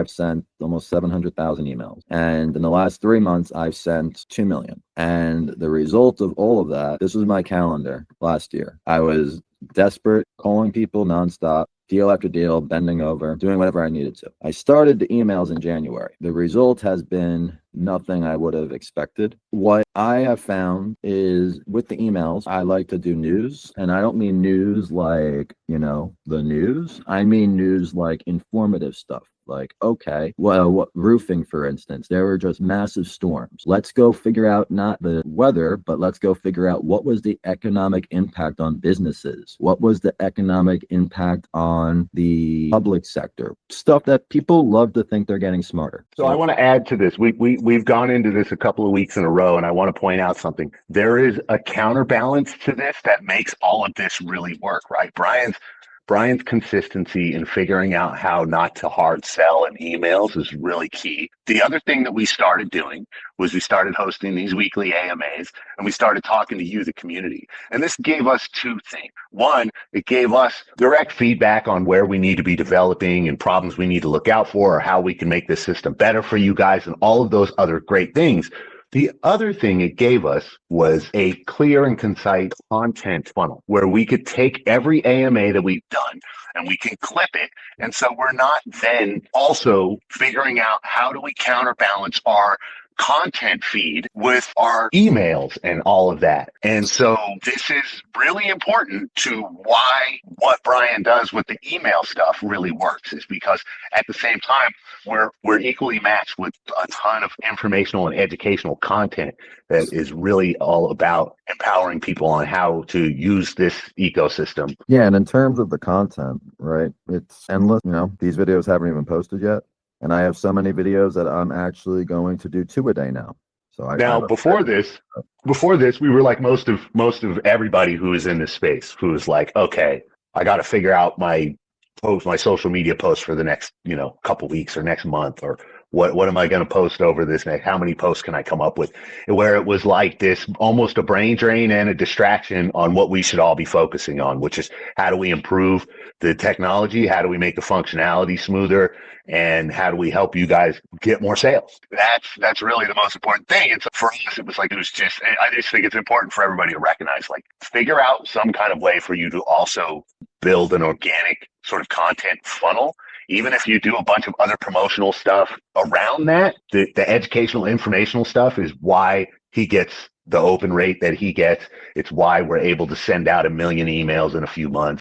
I've sent almost 700,000 emails. And in the last 3 months, I've sent 2 million. And the result of all of that, this was my calendar last year. I was desperate, calling people nonstop, deal after deal, bending over, doing whatever I needed to. I started the emails in January. The result has been nothing I would have expected. What I have found is with the emails, I like to do news. And I don't mean news like, the news. I mean news like informative stuff. Like, okay, well, what roofing, for instance, there were just massive storms. Let's go figure out not the weather, but let's go figure out what was the economic impact on businesses? What was the economic impact on the public sector? Stuff that people love to think they're getting smarter. So I want to add to this. We've gone into this a couple of weeks in a row, and I want to point out something. There is a counterbalance to this that makes all of this really work, right? Brian's consistency in figuring out how not to hard sell in emails is really key. The other thing that we started doing was we started hosting these weekly AMAs, and we started talking to you, the community. And this gave us two things. One, it gave us direct feedback on where we need to be developing and problems we need to look out for, or how we can make this system better for you guys, and all of those other great things. The other thing it gave us was a clear and concise content funnel where we could take every AMA that we've done and we can clip it. And so we're not then also figuring out how do we counterbalance our content feed with our emails and all of that. And so this is really important to why what Brian does with the email stuff really works, is because at the same time, we're equally matched with a ton of informational and educational content that is really all about empowering people on how to use this ecosystem. Yeah, and in terms of the content, right, it's endless. These videos haven't even posted yet. And I have so many videos that I'm actually going to do 2 a day now. So before this, we were like most of everybody who is in this space, who is like, okay, I got to figure out my social media posts for the next, couple weeks or next month, or what am I going to post over this next, how many posts can I come up with? Where it was like this, almost a brain drain and a distraction on what we should all be focusing on, which is how do we improve the technology? How do we make the functionality smoother? And how do we help you guys get more sales? That's really the most important thing. And so for us, I just think it's important for everybody to recognize, like, figure out some kind of way for you to also build an organic sort of content funnel. Even if you do a bunch of other promotional stuff around that, the educational, informational stuff is why he gets the open rate that he gets. It's why we're able to send out 1 million emails in a few months.